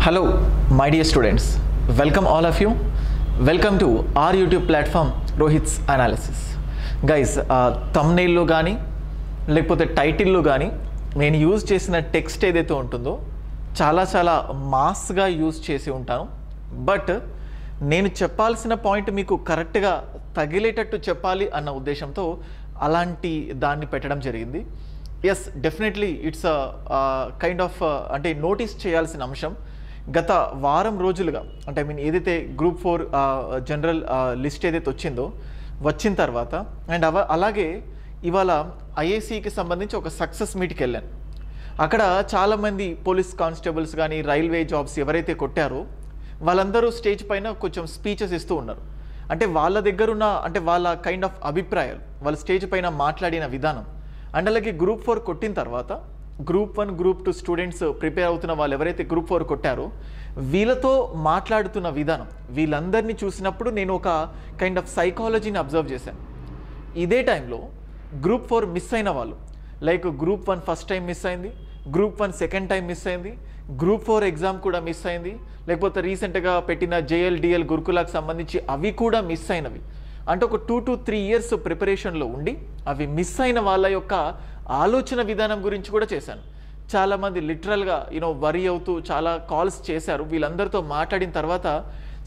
Hello, my dear students. Welcome all of you. Welcome to our YouTube platform, Rohit's Analysis. Guys, thumbnail lo gaani lekapothe title lo gaani నేను use చేసిన text ఏదైతే ఉంటుందో చాలా మాస్గా use చేసి ఉంటాను. But నేను చెప్పాల్సిన పాయింట్ మీకు కరెక్ట్గా తగిలేటట్టు చెప్పాలి అన్న ఉద్దేశంతో అలాంటి దాన్ని పెట్టడం జరిగింది. Yes, definitely it's kind of అంటే నోటీస్ చేయాల్సిన అంశం. గత వారం రోజులుగా అంటే ఏదైతే గ్రూప్ 4 జనరల్ లిస్ట్ ఏదైతే వచ్చిన తర్వాత అండ్ అలాగే ఇవాళ ఐఏసీకి సంబంధించి ఒక సక్సెస్ మీట్కి వెళ్ళాను. అక్కడ చాలామంది పోలీస్ కానిస్టేబుల్స్ కానీ రైల్వే జాబ్స్ ఎవరైతే కొట్టారో వాళ్ళందరూ స్టేజ్ పైన కొంచెం స్పీచెస్ ఇస్తూ ఉన్నారు. అంటే వాళ్ళ దగ్గరున్న అంటే వాళ్ళ కైండ్ ఆఫ్ అభిప్రాయాలు వాళ్ళ స్టేజ్ పైన మాట్లాడిన విధానం అండ్ అలాగే గ్రూప్ 4 కొట్టిన తర్వాత గ్రూప్ 1 గ్రూప్ 2 స్టూడెంట్స్ ప్రిపేర్ అవుతున్న వాళ్ళు ఎవరైతే గ్రూప్ 4 కొట్టారో వీళ్ళతో మాట్లాడుతున్న విధానం వీళ్ళందరినీ చూసినప్పుడు నేను ఒక కైండ్ ఆఫ్ సైకాలజీని అబ్జర్వ్ చేశాను. ఇదే టైంలో గ్రూప్ 4 మిస్ అయిన వాళ్ళు like group 1 first time miss అయింది, గ్రూప్ 1 సెకండ్ టైం మిస్ అయింది, గ్రూప్ 4 ఎగ్జామ్ కూడా మిస్ అయింది, లేకపోతే రీసెంట్గా పెట్టిన JLDL గురుకులకు సంబంధించి అవి కూడా మిస్ అయినవి. అంటే ఒక 2 to 3 ఇయర్స్ ప్రిపరేషన్లో ఉండి అవి మిస్ అయిన వాళ్ళ యొక్క ఆలోచన విధానం గురించి కూడా చేశాను. చాలామంది లిటరల్గా వరీ అవుతూ చాలా కాల్స్ చేశారు. వీళ్ళందరితో మాట్లాడిన తర్వాత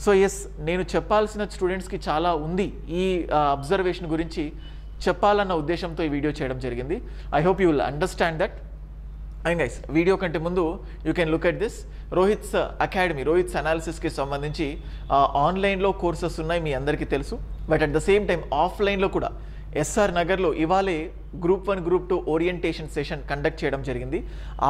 సో ఎస్, నేను చెప్పాల్సిన స్టూడెంట్స్కి చాలా ఉంది ఈ అబ్జర్వేషన్ గురించి చెప్పాలన్న ఉద్దేశంతో ఈ వీడియో చేయడం జరిగింది. I hope you will understand that. And guys, video కంటే ముందు you can look at this Rohit's academy, Rohit's అనాలిసిస్కి సంబంధించి ఆన్లైన్లో కోర్సెస్ ఉన్నాయి, మీ అందరికీ తెలుసు. But at the same time ఆఫ్లైన్లో కూడా SR నగర్లో ఇవాళే group 1 group 2 orientation session conduct చేయడం జరిగింది.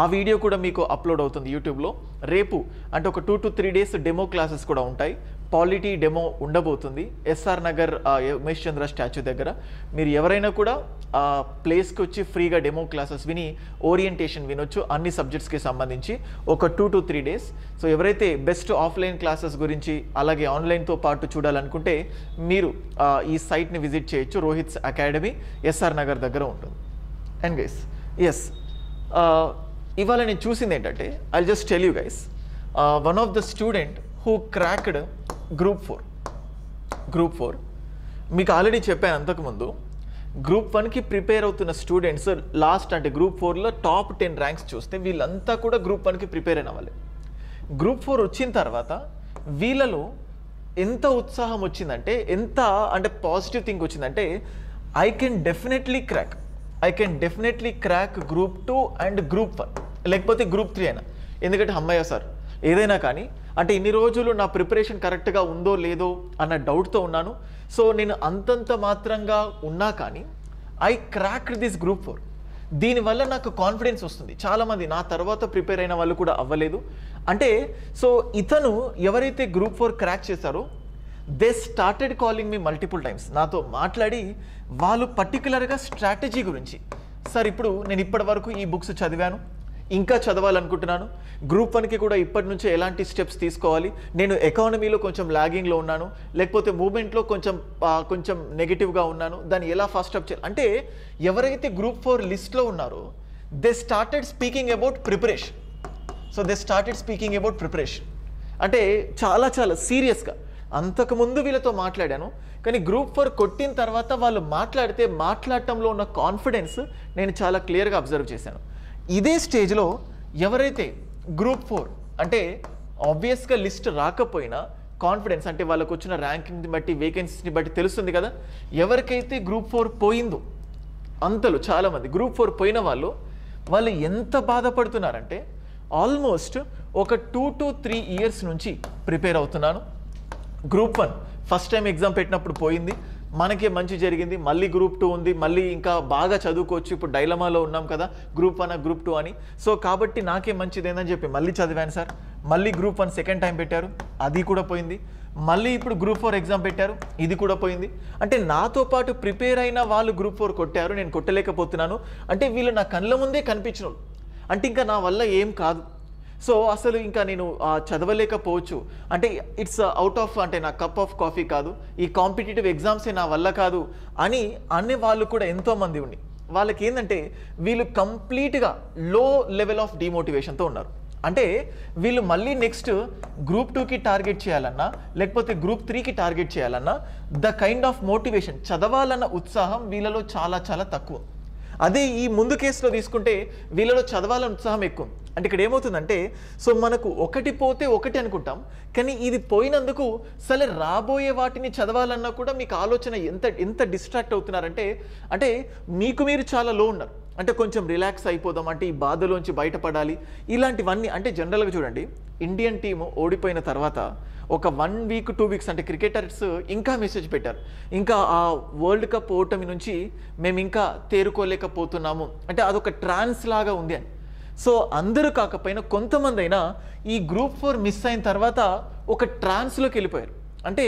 ఆ వీడియో కూడా మీకు అప్లోడ్ అవుతుంది యూట్యూబ్లో. రేపు అంటే ఒక 2 to 3 డేస్ డెమో క్లాసెస్ కూడా ఉంటాయి. పాలిటీ డెమో ఉండబోతుంది SR నగర్ ఉమేష్ చంద్ర స్టాచ్యూ దగ్గర. మీరు ఎవరైనా కూడా ప్లేస్కి వచ్చి ఫ్రీగా డెమో క్లాసెస్ విని ఓరియంటేషన్ వినొచ్చు అన్ని సబ్జెక్ట్స్కి సంబంధించి ఒక 2 to 3 డేస్. సో ఎవరైతే బెస్ట్ ఆఫ్లైన్ క్లాసెస్ గురించి అలాగే ఆన్లైన్తో పాటు చూడాలనుకుంటే మీరు ఈ సైట్ని విజిట్ చేయొచ్చు. రోహిత్స్ అకాడమీ SR నగర్ దగ్గర ఉంటుంది. అండ్ గైస్, ఎస్, ఇవాళ నేను చూసింది ఏంటంటే I just tell you guys, one of the student who cracked group 4 మీకు ఆల్రెడీ చెప్పాను అంతకుముందు. గ్రూప్ 1కి ప్రిపేర్ అవుతున్న స్టూడెంట్స్ లాస్ట్ అంటే గ్రూప్ 4లో టాప్ 10 ర్యాంక్స్ చూస్తే వీళ్ళంతా కూడా గ్రూప్ 1కి ప్రిపేర్ అయిన వాళ్ళే. గ్రూప్ 4 వచ్చిన తర్వాత వీళ్ళలో ఎంత ఉత్సాహం వచ్చిందంటే, ఎంత అంటే పాజిటివ్ థింక్ వచ్చిందంటే I can definitely crack group 2 and group 1 లేకపోతే గ్రూప్ 3 అయినా. ఎందుకంటే అమ్మయ్య సార్ ఏదైనా కానీ అంటే ఇన్ని రోజులు నా ప్రిపరేషన్ కరెక్ట్గా ఉందో లేదో అన్న డౌట్తో ఉన్నాను. సో నేను అంతంత మాత్రంగా ఉన్నా కానీ ఐ క్రాక్డ్ దిస్ గ్రూప్ 4. దీనివల్ల నాకు కాన్ఫిడెన్స్ వస్తుంది. చాలామంది నా తర్వాత ప్రిపేర్ అయిన వాళ్ళు కూడా అవ్వలేదు. అంటే సో ఇతను ఎవరైతే గ్రూప్ 4 క్రాక్ చేశారో they started calling me multiple times. నాతో మాట్లాడి వాళ్ళు పర్టికులర్గా స్ట్రాటజీ గురించి, సార్ ఇప్పుడు నేను ఇప్పటి వరకు ఈ బుక్స్ చదివాను, ఇంకా చదవాలనుకుంటున్నాను, గ్రూప్ 1కి కూడా ఇప్పటి నుంచే ఎలాంటి స్టెప్స్ తీసుకోవాలి, నేను ఎకానమీలో కొంచెం లాగింగ్లో ఉన్నాను, లేకపోతే మూమెంట్లో కొంచెం నెగిటివ్గా ఉన్నాను, దాన్ని ఎలా ఫాస్ట్ అప్ చేయాలి. అంటే ఎవరైతే గ్రూప్ 4 లిస్ట్లో ఉన్నారో they started speaking about preparation. అంటే చాలా సీరియస్గా. అంతకుముందు వీళ్ళతో మాట్లాడాను, కానీ గ్రూప్ 4 కొట్టిన తర్వాత వాళ్ళు మాట్లాడటంలో ఉన్న కాన్ఫిడెన్స్ నేను చాలా క్లియర్గా అబ్జర్వ్ చేశాను. ఇదే స్టేజ్లో ఎవరైతే గ్రూప్ 4 అంటే ఆబ్వియస్గా లిస్ట్ రాకపోయినా కాన్ఫిడెన్స్ అంటే వాళ్ళకు వచ్చిన ర్యాంకింగ్ని బట్టి వేకెన్సీస్ని బట్టి తెలుస్తుంది కదా, ఎవరికైతే గ్రూప్ 4 పోయిందో అంతలో చాలామంది గ్రూప్ 4 పోయిన వాళ్ళు ఎంత బాధపడుతున్నారంటే ఆల్మోస్ట్ ఒక 2 to 3 ఇయర్స్ నుంచి ప్రిపేర్ అవుతున్నాను. గ్రూప్ 1 ఫస్ట్ టైం ఎగ్జామ్ పెట్టినప్పుడు పోయింది, మనకే మంచి జరిగింది, మళ్ళీ గ్రూప్ 2 ఉంది, మళ్ళీ ఇంకా బాగా చదువుకోవచ్చు, ఇప్పుడు డైలమాలో ఉన్నాం కదా గ్రూప్ 1 గ్రూప్ 2 అని. సో కాబట్టి నాకే మంచిదేనని చెప్పి మళ్ళీ చదివాను సార్. మళ్ళీ గ్రూప్ 1 సెకండ్ టైం పెట్టారు, అది కూడా పోయింది. మళ్ళీ ఇప్పుడు గ్రూప్ 4 ఎగ్జామ్ పెట్టారు, ఇది కూడా పోయింది. అంటే నాతో పాటు ప్రిపేర్ అయిన వాళ్ళు గ్రూప్ 4 కొట్టారు, నేను కొట్టలేకపోతున్నాను. అంటే వీళ్ళు నా కళ్ళ ముందే కనిపించిన అంటే ఇంకా నా వల్ల ఏం కాదు. సో అసలు ఇంకా నేను చదవలేకపోవచ్చు, అంటే ఇట్స్ అవుట్ ఆఫ్ అంటే నా కప్ ఆఫ్ కాఫీ కాదు, ఈ కాంపిటేటివ్ ఎగ్జామ్సే నా వల్ల కాదు అని అనే వాళ్ళు కూడా ఎంతోమంది ఉండి వాళ్ళకి ఏంటంటే వీళ్ళు కంప్లీట్గా లో లెవెల్ ఆఫ్ డిమోటివేషన్తో ఉన్నారు. అంటే వీళ్ళు మళ్ళీ నెక్స్ట్ గ్రూప్ 2కి టార్గెట్ చేయాలన్నా లేకపోతే గ్రూప్ 3కి టార్గెట్ చేయాలన్నా ద కైండ్ ఆఫ్ మోటివేషన్, చదవాలన్న ఉత్సాహం వీళ్ళలో చాలా చాలా తక్కువ. అదే ఈ ముందు కేసులో తీసుకుంటే వీళ్ళలో చదవాలన్న ఉత్సాహం ఎక్కువ. అంటే ఇక్కడ ఏమవుతుందంటే సో మనకు ఒకటి పోతే ఒకటి అనుకుంటాం, కానీ ఇది పోయినందుకు సరే రాబోయే వాటిని చదవాలన్నా కూడా మీకు ఆలోచన ఎంత డిస్ట్రాక్ట్ అవుతున్నారంటే అంటే మీకు మీరు చాలా లో ఉన్నారు. అంటే కొంచెం రిలాక్స్ అయిపోదాం, అంటే ఈ బాధలోంచి బయటపడాలి, ఇలాంటివన్నీ. అంటే జనరల్గా చూడండి, ఇండియన్ టీము ఓడిపోయిన తర్వాత ఒక 1 వీక్ 2 వీక్స్ అంటే క్రికెటర్స్ ఇంకా మెసేజ్ పెట్టారు, ఇంకా ఆ వరల్డ్ కప్ ఓటమి నుంచి మేము ఇంకా తేరుకోలేకపోతున్నాము, అంటే అదొక ట్రాన్స్ లాగా ఉంది అని. సో అందరూ కాకపోయినా కొంతమంది అయినా ఈ గ్రూప్ 4 మిస్ అయిన తర్వాత ఒక ట్రాన్స్లోకి వెళ్ళిపోయారు. అంటే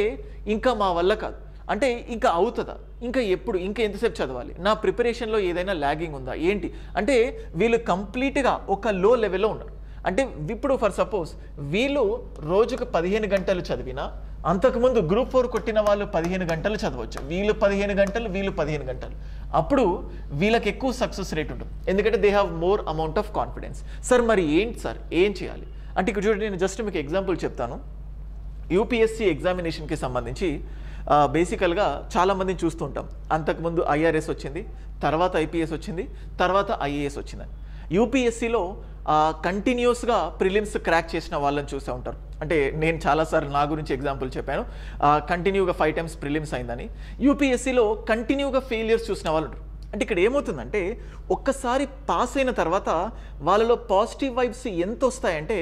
ఇంకా మా వల్ల కాదు, అంటే ఇంకా అవుతుందా, ఇంకా ఎప్పుడు, ఇంకా ఎంతసేపు చదవాలి, నా ప్రిపరేషన్లో ఏదైనా ల్యాగింగ్ ఉందా ఏంటి, అంటే వీళ్ళు కంప్లీట్గా ఒక లో లెవెల్లో ఉన్నారు. అంటే ఇప్పుడు ఫర్ సపోజ్ వీళ్ళు రోజుకు 15 గంటలు చదివినా అంతకుముందు గ్రూప్ 4 కొట్టిన వాళ్ళు 15 గంటలు చదవచ్చు, వీళ్ళు 15 గంటలు, వీళ్ళు 15 గంటలు. అప్పుడు వీళ్ళకి ఎక్కువ సక్సెస్ రేట్ ఉంటుంది, ఎందుకంటే they have more amount of confidence. Sir మరి ఏంటి సార్ ఏం చేయాలి అంటే ఇక్కడ చూడండి, నేను జస్ట్ మీకు ఎగ్జాంపుల్ చెప్తాను. యూపీఎస్సీ ఎగ్జామినేషన్కి సంబంధించి బేసికల్గా చాలామందిని చూస్తుంటాం. అంతకుముందు ఐఆర్ఎస్ వచ్చింది, తర్వాత ఐపీఎస్ వచ్చింది, తర్వాత ఐఏఎస్ వచ్చిందని. యూపీఎస్సీలో కంటిన్యూస్గా ప్రిలిమ్స్ క్రాక్ చేసిన వాళ్ళని చూసే ఉంటారు. అంటే నేను చాలాసార్లు నా గురించి ఎగ్జాంపుల్ చెప్పాను, కంటిన్యూగా 5 times ప్రిలిమ్స్ అయిందని. యూపీఎస్సీలో కంటిన్యూగా ఫెయిలియర్స్ చూసిన వాళ్ళు ఉంటారు. అంటే ఇక్కడ ఏమవుతుందంటే ఒక్కసారి పాస్ అయిన తర్వాత వాళ్ళలో పాజిటివ్ వైబ్స్ ఎంత వస్తాయంటే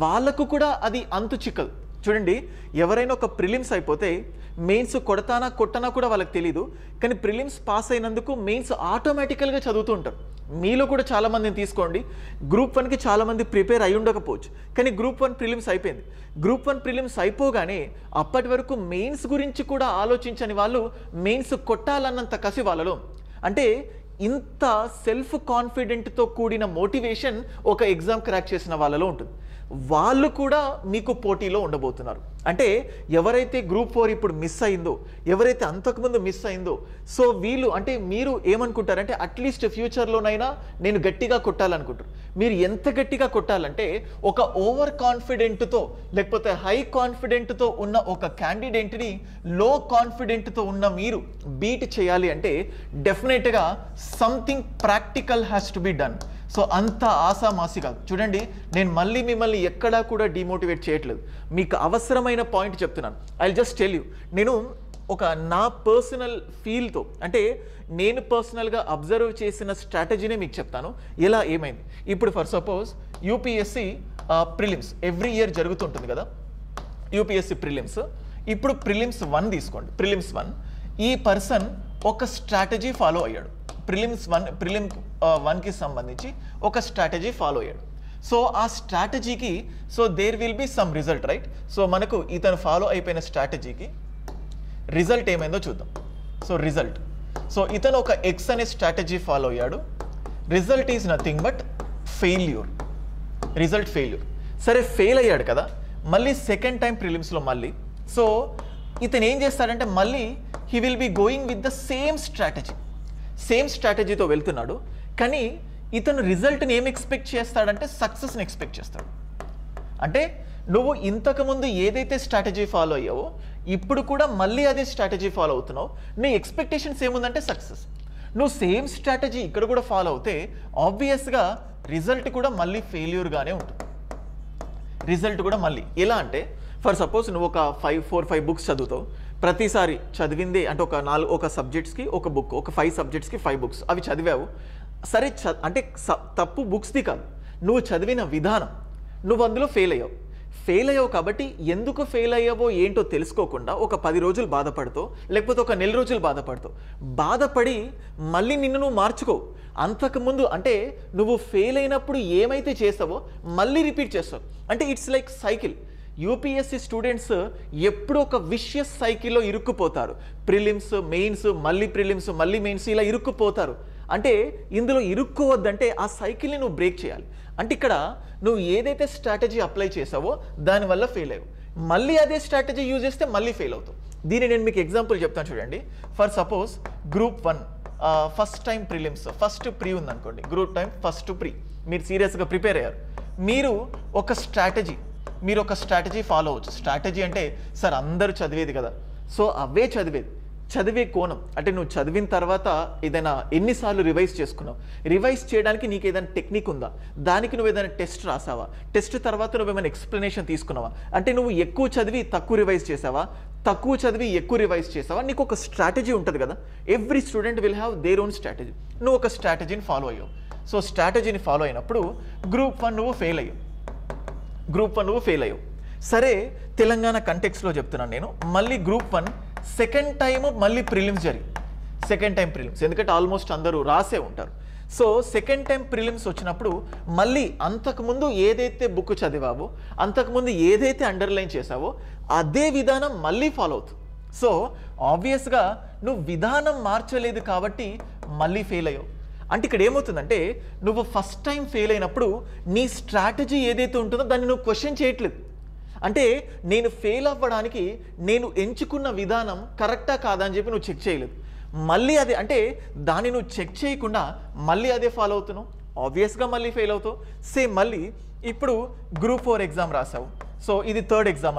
వాళ్ళకు కూడా అది అంతు చిక్కదు. చూడండి, ఎవరైనా ఒక ప్రిలిమ్స్ అయిపోతే మెయిన్స్ కొడతానా కొట్టనా కూడా వాళ్ళకి తెలీదు, కానీ ప్రిలిమ్స్ పాస్ అయినందుకు మెయిన్స్ ఆటోమేటికల్గా చదువుతూ ఉంటారు. మీలో కూడా చాలామందిని తీసుకోండి, గ్రూప్ 1కి చాలామంది ప్రిపేర్ అయి ఉండకపోవచ్చు, కానీ గ్రూప్ 1 ప్రిలిమ్స్ అయిపోయింది. గ్రూప్ 1 ప్రిలిమ్స్ అయిపోగానే అప్పటి వరకు మెయిన్స్ గురించి కూడా ఆలోచించని వాళ్ళు మెయిన్స్ కొట్టాలన్నంత కసి వాళ్ళలో. అంటే ఇంత సెల్ఫ్ కాన్ఫిడెంట్తో కూడిన మోటివేషన్ ఒక ఎగ్జామ్ క్రాక్ చేసిన వాళ్ళలో ఉంటుంది. వాళ్ళు కూడా మీకు పోటీలో ఉండబోతున్నారు. అంటే ఎవరైతే గ్రూప్ 4 ఇప్పుడు మిస్ అయిందో, ఎవరైతే అంతకుముందు మిస్ అయిందో, సో వీళ్ళు అంటే మీరు ఏమనుకుంటారంటే అట్లీస్ట్ ఫ్యూచర్లోనైనా నేను గట్టిగా కొట్టాలనుకుంటారు. మీరు ఎంత గట్టిగా కొట్టాలంటే ఒక ఓవర్ కాన్ఫిడెంట్తో లేకపోతే హై కాన్ఫిడెంట్తో ఉన్న ఒక క్యాండిడేట్ని లో కాన్ఫిడెంట్తో ఉన్న మీరు బీట్ చేయాలి అంటే డెఫినెట్గా something practical has to be done. So అంత ఆసామాసి కాదు. చూడండి, నేను మళ్ళీ మిమ్మల్ని ఎక్కడా కూడా డిమోటివేట్ చేయట్లేదు, మీకు అవసరమైన పాయింట్ చెప్తున్నాను. ఐ జస్ట్ టెల్ యూ, నేను ఒక నా పర్సనల్ ఫీల్తో అంటే నేను పర్సనల్గా అబ్జర్వ్ చేసిన స్ట్రాటజీనే మీకు చెప్తాను ఎలా ఏమైంది. ఇప్పుడు for suppose UPSC prelims every year జరుగుతుంటుంది కదా, యూపీఎస్సీ ప్రిలిమ్స్. ఇప్పుడు ప్రిలిమ్స్ 1 తీసుకోండి. ప్రిలిమ్స్ 1 ఈ పర్సన్ ఒక స్ట్రాటజీ ఫాలో అయ్యాడు. ప్రిలిమ్ 1కి సంబంధించి ఒక స్ట్రాటజీ ఫాలో అయ్యాడు. సో ఆ స్ట్రాటజీకి so there will be some result, right? So మనకు ఇతను ఫాలో అయిపోయిన స్ట్రాటజీకి రిజల్ట్ ఏమైందో చూద్దాం. సో రిజల్ట్, సో ఇతను ఒక ఎక్స్ అనే స్ట్రాటజీ ఫాలో అయ్యాడు. Result is nothing but failure. Result failure. సరే ఫెయిల్ అయ్యాడు కదా, మళ్ళీ సెకండ్ టైం ప్రిలిమ్స్లో మళ్ళీ సో ఇతను ఏం చేస్తాడంటే మళ్ళీ he will be going with the same స్ట్రాటజీతో వెళ్తున్నాడు. కానీ ఇతను రిజల్ట్ని ఏం ఎక్స్పెక్ట్ చేస్తాడంటే సక్సెస్ని ఎక్స్పెక్ట్ చేస్తాడు. అంటే నువ్వు ఇంతకుముందు ఏదైతే స్ట్రాటజీ ఫాలో అయ్యావో ఇప్పుడు కూడా మళ్ళీ అదే స్ట్రాటజీ ఫాలో అవుతున్నావు. నీ ఎక్స్పెక్టేషన్స్ ఏముందంటే సక్సెస్. నువ్వు సేమ్ స్ట్రాటజీ ఇక్కడ కూడా ఫాలో అవుతే ఆబ్వియస్గా రిజల్ట్ కూడా మళ్ళీ ఫెయిల్యూర్గానే ఉంటుంది. రిజల్ట్ కూడా మళ్ళీ ఎలా అంటే ఫర్ సపోజ్ నువ్వు ఒక 4-5 బుక్స్ చదువుతావు, ప్రతిసారి చదివిందే అంటే ఒక సబ్జెక్ట్స్కి ఒక బుక్, ఒక 5 సబ్జెక్ట్స్కి 5 బుక్స్ అవి చదివావు. సరే అంటే తప్పు బుక్స్ది కాదు, నువ్వు చదివిన విధానం, నువ్వు అందులో ఫెయిల్ అయ్యావు కాబట్టి ఎందుకు ఫెయిల్ అయ్యావో ఏంటో తెలుసుకోకుండా ఒక 10 రోజులు బాధపడతావు, లేకపోతే ఒక నెల రోజులు బాధపడి మళ్ళీ నిన్ను నువ్వు మార్చుకో. అంతకుముందు అంటే నువ్వు ఫెయిల్ అయినప్పుడు ఏమైతే చేస్తావో మళ్ళీ రిపీట్ చేస్తావు. అంటే it's like cycle. UPSC students ఎప్పుడు ఒక విషియస్ సైకిల్లో ఇరుక్కుపోతారు. ప్రిలిమ్స్, మెయిన్స్, మళ్ళీ ప్రిలిమ్స్, మళ్ళీ మెయిన్స్, ఇలా ఇరుక్కుపోతారు. అంటే ఇందులో ఇరుక్కోవద్దంటే ఆ సైకిల్ని నువ్వు బ్రేక్ చేయాలి. అంటే ఇక్కడ నువ్వు ఏదైతే స్ట్రాటజీ అప్లై చేసావో దానివల్ల ఫెయిల్ అయ్యావు, మళ్ళీ అదే స్ట్రాటజీ యూజ్ చేస్తే మళ్ళీ ఫెయిల్ అవుతావు. దీన్ని నేను మీకు ఎగ్జాంపుల్ చెప్తాను చూడండి. For suppose group 1 first time prelims, first pre ఉందనుకోండి. గ్రూప్ టైం ఫస్ట్ ప్రీ మీరు సీరియస్గా ప్రిపేర్ అయ్యారు. మీరు ఒక స్ట్రాటజీ ఫాలో అవ్వచ్చు. స్ట్రాటజీ అంటే సార్ అందరూ చదివేది కదా, సో అవే చదివే కోణం అంటే నువ్వు చదివిన తర్వాత ఏదైనా ఎన్నిసార్లు రివైజ్ చేసుకున్నావు, రివైజ్ చేయడానికి నీకు ఏదైనా టెక్నిక్ ఉందా, దానికి నువ్వు ఏదైనా టెస్ట్ రాసావా, టెస్ట్ తర్వాత నువ్వు ఏమైనా ఎక్స్ప్లెనేషన్ తీసుకున్నావా, అంటే నువ్వు ఎక్కువ చదివి తక్కువ రివైజ్ చేసావా, తక్కువ చదివి ఎక్కువ రివైజ్ చేసావా, నీకు ఒక స్ట్రాటజీ ఉంటుంది కదా. Every student will have their own strategy. నువ్వు ఒక స్ట్రాటజీని ఫాలో అయ్యావు. సో స్ట్రాటజీని ఫాలో అయినప్పుడు గ్రూప్ 1 నువ్వు ఫెయిల్ అయ్యావు. సరే, తెలంగాణ కంటెక్స్లో చెప్తున్నాను నేను. మళ్ళీ గ్రూప్ 1 సెకండ్ టైం మళ్ళీ ప్రిలిమ్స్ ఎందుకంటే ఆల్మోస్ట్ అందరూ రాసే ఉంటారు. సో సెకండ్ టైం ప్రిలిమ్స్ వచ్చినప్పుడు మళ్ళీ అంతకుముందు ఏదైతే బుక్ చదివావో, అంతకుముందు ఏదైతే అండర్లైన్ చేసావో అదే విధానం మళ్ళీ ఫాలో అవుతుంది. సో ఆబ్వియస్గా నువ్వు విధానం మార్చలేదు కాబట్టి మళ్ళీ ఫెయిల్ అయ్యావు. అంటే ఇక్కడ ఏమవుతుందంటే నువ్వు ఫస్ట్ టైం ఫెయిల్ అయినప్పుడు నీ స్ట్రాటజీ ఏదైతే ఉంటుందో దాన్ని నువ్వు క్వశ్చన్ చేయట్లేదు. అంటే నేను ఫెయిల్ అవ్వడానికి నేను ఎంచుకున్న విధానం కరెక్టా కాదా అని చెప్పి నువ్వు చెక్ చేయలేదు. మళ్ళీ అదే అంటే దాన్ని నువ్వు చెక్ చేయకుండా మళ్ళీ అదే ఫాలో అవుతున్నావు, ఆబ్వియస్గా మళ్ళీ ఫెయిల్ అవుతావు. సేమ్ మళ్ళీ ఇప్పుడు గ్రూప్ 4 ఎగ్జామ్ రాసావు. సో ఇది థర్డ్ ఎగ్జామ్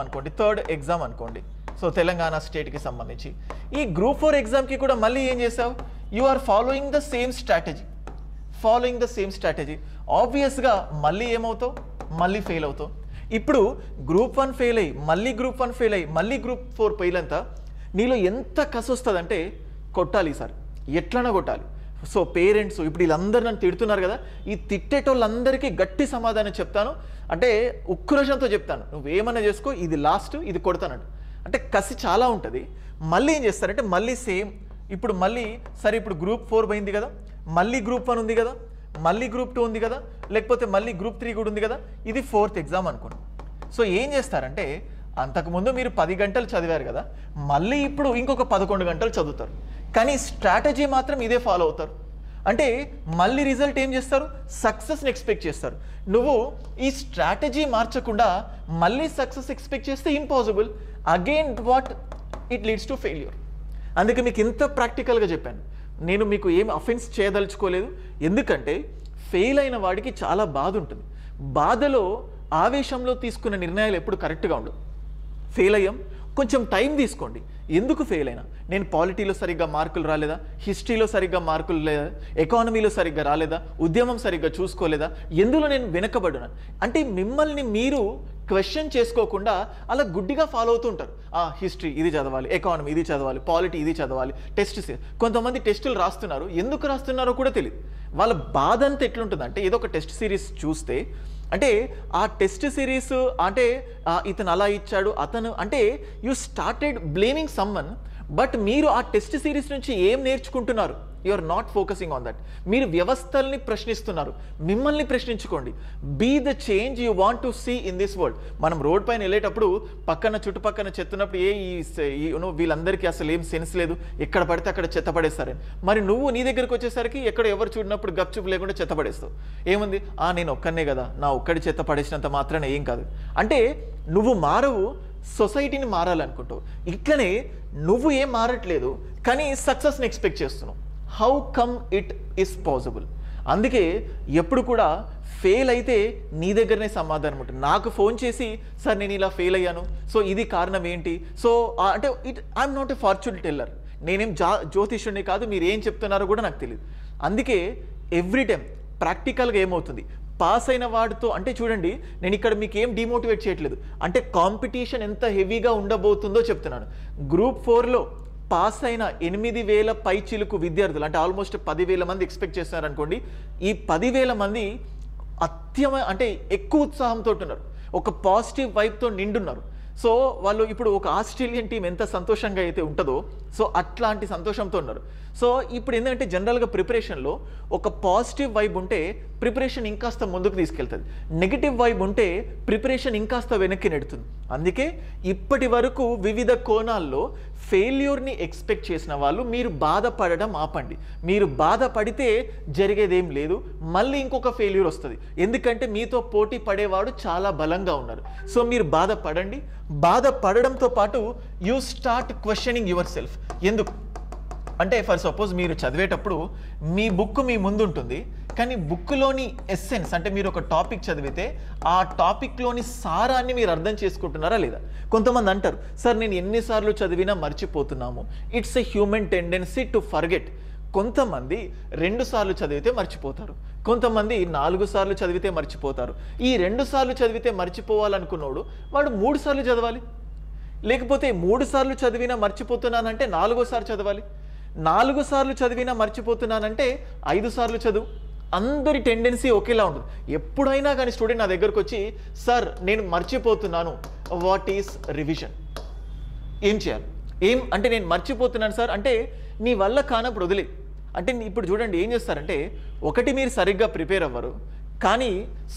అనుకోండి. సో తెలంగాణ స్టేట్కి సంబంధించి ఈ గ్రూప్ 4 ఎగ్జామ్కి కూడా మళ్ళీ ఏం చేసావు, you are following the same strategy. ఆబ్వియస్గా మళ్ళీ ఏమవుతావు, మళ్ళీ ఫెయిల్ అవుతావు. ఇప్పుడు గ్రూప్ 1 ఫెయిల్ అయ్యి మళ్ళీ గ్రూప్ 4 ఫెయిల్ అంతా నీలో ఎంత కసి వస్తుందంటే కొట్టాలి సార్, ఎట్లన్నా కొట్టాలి. సో పేరెంట్స్ ఇప్పుడు వీళ్ళందరూ నన్ను తిడుతున్నారు కదా, ఈ తిట్టేటోళ్ళందరికీ గట్టి సమాధానం చెప్తాను. అంటే ఉక్రోషంతో చెప్తాను, నువ్వేమన్నా చేసుకో, ఇది లాస్ట్, ఇది కొడతానంట. అంటే కసి చాలా ఉంటుంది. మళ్ళీ ఏం చేస్తారంటే మళ్ళీ సేమ్ ఇప్పుడు మళ్ళీ సరే ఇప్పుడు గ్రూప్ 4 పోయింది కదా, మళ్ళీ గ్రూప్ 1 ఉంది కదా, మళ్ళీ గ్రూప్ 2 ఉంది కదా, లేకపోతే మళ్ళీ గ్రూప్ 3 కూడా ఉంది కదా, ఇది 4th ఎగ్జామ్ అనుకోండి. సో ఏం చేస్తారంటే అంతకుముందు మీరు 10 గంటలు చదివారు కదా, మళ్ళీ ఇప్పుడు ఇంకొక 11 గంటలు చదువుతారు, కానీ స్ట్రాటజీ మాత్రం ఇదే ఫాలో అవుతారు. అంటే మళ్ళీ రిజల్ట్ ఏం చేస్తారు, సక్సెస్ని ఎక్స్పెక్ట్ చేస్తారు. నువ్వు ఈ స్ట్రాటజీ మార్చకుండా మళ్ళీ సక్సెస్ ఎక్స్పెక్ట్ చేస్తే impossible. Again what it leads to failure. అందుకే మీకు ఇంత ప్రాక్టికల్గా చెప్పాను. నేను మీకు ఏం అఫెన్స్ చేయదలుచుకోలేదు, ఎందుకంటే ఫెయిల్ అయిన వాడికి చాలా బాధ ఉంటుంది. బాధలో ఆవేశంలో తీసుకున్న నిర్ణయాలు ఎప్పుడు కరెక్ట్గా ఉండవు. ఫెయిల్ అయ్యాం, కొంచెం టైం తీసుకోండి. ఎందుకు ఫెయిల్ అయినా, నేను పాలిటీలో సరిగ్గా మార్కులు రాలేదా, హిస్టరీలో సరిగ్గా మార్కులు లేదా, ఎకానమీలో సరిగ్గా రాలేదా, ఉద్యమం సరిగ్గా చూసుకోలేదా, ఎందులో నేను వెనకబడినా అంటే మిమ్మల్ని మీరు క్వశ్చన్ చేసుకోకుండా అలా గుడ్డిగా ఫాలో అవుతూ ఉంటారు. హిస్టరీ ఇది చదవాలి, ఎకానమీ ఇది చదవాలి, పాలిటీ ఇది చదవాలి, టెస్ట్ కొంతమంది టెస్టులు రాస్తున్నారు, ఎందుకు రాస్తున్నారో కూడా తెలియదు. వాళ్ళ బాధ అంతా ఎట్లుంటుందంటే ఏదో ఒక టెస్ట్ సిరీస్ చూస్తే అంటే ఆ టెస్ట్ సిరీస్ అంటే ఇతను అలా ఇచ్చాడు అతను అంటే you started blaming someone. But మీరు ఆ టెస్ట్ సిరీస్ నుంచి ఏం నేర్చుకుంటున్నారు, you are not focusing on that. మీరు వ్యవస్థల్ని ప్రశ్నిస్తున్నారు, మిమ్మల్ని ప్రశ్నించుకోండి. Be the change you want to see in this world. మనం రోడ్ పైన వెళ్ళేటప్పుడు చుట్టుపక్కన చెత్తన్నప్పుడు వీళ్ళందరికీ అసలు ఏం సెన్స్ లేదు, ఎక్కడ పడితే అక్కడ చెత్త పడేస్తారని. మరి నువ్వు నీ దగ్గరికి వచ్చేసరికి ఎక్కడ ఎవరు చూడినప్పుడు గప్చుప్ లేకుండా చెత్త పడేస్తావు. ఏముంది, నేను ఒక్కనే కదా, నా ఒక్కడి చెత్త పడేసినంత మాత్రాన ఏం కాదు. అంటే నువ్వు మారవు, సొసైటీని మారాలనుకుంటావు. ఇట్లనే నువ్వు ఏం మారట్లేదు కానీ సక్సెస్ని ఎక్స్పెక్ట్ చేస్తున్నావు. How come it is possible? అందుకే ఎప్పుడు కూడా ఫెయిల్ అయితే నీ దగ్గరనే సమాధానం ఉంటుంది. నాకు ఫోన్ చేసి సార్ నేను ఇలా ఫెయిల్ అయ్యాను, సో ఇది కారణం ఏంటి, సో అంటే I'm not a fortune teller, నేనేం జ్యోతిష్యుడిని కాదు, మీరు ఏం చెప్తున్నారో కూడా నాకు తెలియదు. అందుకే ఎవ్రీ టైం ప్రాక్టికల్గా ఏమవుతుంది, పాస్ అయిన వాడితో అంటే చూడండి, నేను ఇక్కడ మీకు ఏం డిమోటివేట్ చేయట్లేదు, అంటే కాంపిటీషన్ ఎంత హెవీగా ఉండబోతుందో చెప్తున్నాను. గ్రూప్ 4లో పాస్ అయిన 8,000 పైచిలుకు విద్యార్థులు అంటే ఆల్మోస్ట్ 10,000 మంది ఎక్స్పెక్ట్ చేస్తున్నారు అనుకోండి. ఈ 10,000 మంది అంటే ఎక్కువ ఉత్సాహంతో ఉన్నారు, ఒక పాజిటివ్ వైబ్తో నిండున్నారు. సో వాళ్ళు ఇప్పుడు ఒక ఆస్ట్రేలియన్ టీం ఎంత సంతోషంగా అయితే ఉంటుందో సో అట్లాంటి సంతోషంతో ఉన్నారు. సో ఇప్పుడు ఏంటంటే జనరల్గా ప్రిపరేషన్లో ఒక పాజిటివ్ వైబ్ ఉంటే ప్రిపరేషన్ ఇంకాస్త ముందుకు తీసుకెళ్తుంది, నెగిటివ్ వైబ్ ఉంటే ప్రిపరేషన్ ఇంకాస్త వెనక్కి నెడుతుంది. అందుకే ఇప్పటి వరకు వివిధ కోణాల్లో ఫెయిల్యూర్ని ఎక్స్పెక్ట్ చేసిన వాళ్ళు మీరు బాధపడడం ఆపండి. మీరు బాధపడితే జరిగేదేం లేదు, మళ్ళీ ఇంకొక ఫెయిల్యూర్ వస్తుంది. ఎందుకంటే మీతో పోటీ పడేవాడు చాలా బలంగా ఉన్నారు. సో మీరు బాధపడండి, బాధపడడంతో పాటు you start questioning your self. ఎందుకు అంటే ఫర్ సపోజ్ మీరు చదివేటప్పుడు మీ బుక్ మీ ముందు ఉంటుంది, కానీ బుక్లోని ఎస్సెన్స్ అంటే మీరు ఒక టాపిక్ చదివితే ఆ టాపిక్లోని సారాన్ని మీరు అర్థం చేసుకుంటున్నారా లేదా? కొంతమంది అంటారు, సార్ నేను ఎన్నిసార్లు చదివినా మర్చిపోతున్నాము. It's a human tendency to forget. కొంతమంది 2 సార్లు చదివితే మర్చిపోతారు, కొంతమంది 4 సార్లు చదివితే మర్చిపోతారు. ఈ 2 సార్లు చదివితే మర్చిపోవాలనుకున్నోడు వాడు 3 సార్లు చదవాలి. లేకపోతే 3 సార్లు చదివినా మర్చిపోతున్నానంటే 4వ సారి చదవాలి. 4 సార్లు చదివినా మర్చిపోతున్నానంటే 5 సార్లు చదువు. అందరి టెండెన్సీ ఒకేలా ఉంటుంది. ఎప్పుడైనా కానీ స్టూడెంట్ నా దగ్గరకు వచ్చి, సార్ నేను మర్చిపోతున్నాను, వాట్ ఈస్ రివిజన్, ఏం చేయాలి? ఏం అంటే నేను మర్చిపోతున్నాను సార్ అంటే నీ వల్ల కానప్పుడు వదిలే. అంటే ఇప్పుడు చూడండి ఏం చేస్తారంటే, ఒకటి మీరు సరిగ్గా ప్రిపేర్ అవ్వరు, కానీ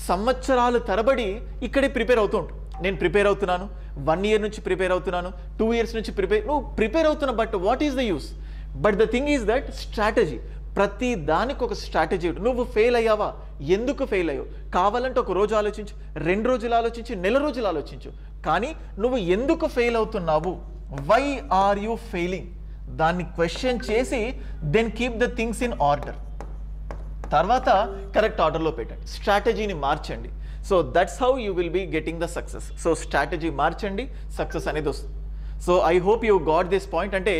సంవత్సరాలు తరబడి ఇక్కడే ప్రిపేర్ అవుతూ ఉంటారు. నేను ప్రిపేర్ అవుతున్నాను, 1 ఇయర్ నుంచి ప్రిపేర్ అవుతున్నాను, 2 ఇయర్స్ నుంచి నువ్వు ప్రిపేర్ అవుతున్నావు, but what is the use? But the thing is that strategy, ప్రతి దానికి ఒక స్ట్రాటజీ. నువ్వు ఫెయిల్ అయ్యావా, ఎందుకు ఫెయిల్ అయ్యావు? కావాలంటే ఒక రోజు ఆలోచించు, 2 రోజులు ఆలోచించు, నెల రోజులు ఆలోచించు, కానీ నువ్వు ఎందుకు ఫెయిల్ అవుతున్నావు, వై ఆర్ యూ ఫెయిలింగ్, దాన్ని క్వశ్చన్ చేసి then keep the things in order. తర్వాత కరెక్ట్ ఆర్డర్లో పెట్టండి, స్ట్రాటజీని మార్చండి. So that's how you will be getting the success. So strategy మార్చండి, సక్సెస్ అనేది వస్తుంది. So I hope you got this point. అంటే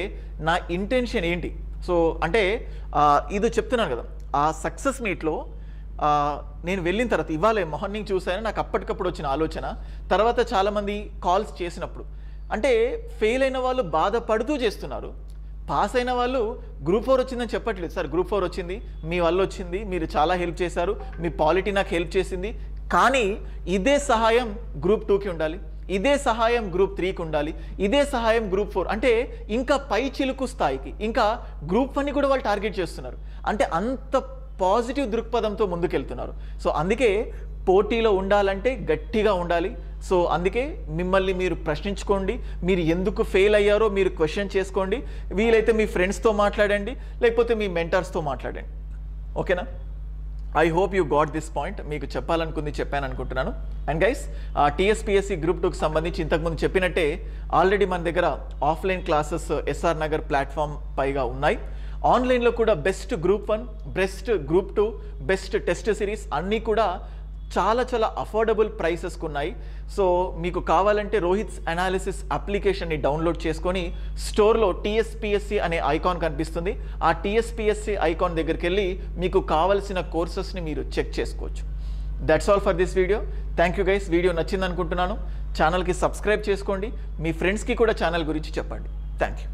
నా ఇంటెన్షన్ ఏంటి? సో అంటే ఇది చెప్తున్నాను కదా, ఆ సక్సెస్ మీట్లో నేను వెళ్ళిన తర్వాత ఇవాళ మార్నింగ్ చూసాను, నాకు అప్పటికప్పుడు వచ్చిన ఆలోచన. తర్వాత చాలామంది కాల్స్ చేసినప్పుడు అంటే ఫెయిల్ అయిన వాళ్ళు బాధపడుతూ చేస్తున్నారు, పాస్ అయిన వాళ్ళు గ్రూప్ 4 వచ్చిందని చెప్పట్లేదు. సార్ గ్రూప్ 4 వచ్చింది, మీ వల్ల వచ్చింది, మీరు చాలా హెల్ప్ చేశారు, మీ పాలిటీ నాకు హెల్ప్ చేసింది, కానీ ఇదే సహాయం గ్రూప్ 2కి ఉండాలి, ఇదే సహాయం గ్రూప్ 3కి ఉండాలి, ఇదే సహాయం గ్రూప్ 4 అంటే ఇంకా పై చిలుకు స్థాయికి, ఇంకా గ్రూప్ 1ని కూడా వాళ్ళు టార్గెట్ చేస్తున్నారు. అంటే అంత పాజిటివ్ దృక్పథంతో ముందుకెళ్తున్నారు. సో అందుకే పోటీలో ఉండాలంటే గట్టిగా ఉండాలి. సో అందుకే మిమ్మల్ని మీరు ప్రశ్నించుకోండి, మీరు ఎందుకు ఫెయిల్ అయ్యారో మీరు క్వశ్చన్ చేసుకోండి. వీలైతే మీ ఫ్రెండ్స్తో మాట్లాడండి, లేకపోతే మీ మెంటర్స్తో మాట్లాడండి. ఓకేనా? I hope you got this point. మీకు చెప్పాలనుకుంది చెప్పాను అనుకుంటున్నాను. అండ్ గైస్, టీఎస్పీఎస్సీ గ్రూప్ 2కి సంబంధించి ఇంతకుముందు చెప్పినట్టే ఆల్రెడీ మన దగ్గర offline classes SR Nagar platform పైగా ఉన్నాయి. ఆన్లైన్లో కూడా best group 1, best group 2, best test series అన్నీ కూడా చాలా చాలా అఫోర్డబుల్ ప్రైసెస్కి ఉన్నాయి. సో మీకు కావాలంటే రోహిత్స్ అనాలిసిస్ అప్లికేషన్ని డౌన్లోడ్ చేసుకొని స్టోర్లో టీఎస్పీఎస్సీ అనే ఐకాన్ కనిపిస్తుంది, ఆ టీఎస్పీఎస్సీ ఐకాన్ దగ్గరికి వెళ్ళి మీకు కావాల్సిన కోర్సెస్ని మీరు చెక్ చేసుకోవచ్చు. That's all for this video. Thank you guys. Video నచ్చింది అనుకుంటున్నాను. ఛానల్కి సబ్స్క్రైబ్ చేసుకోండి, మీ ఫ్రెండ్స్కి కూడా ఛానల్ గురించి చెప్పండి. Thank you.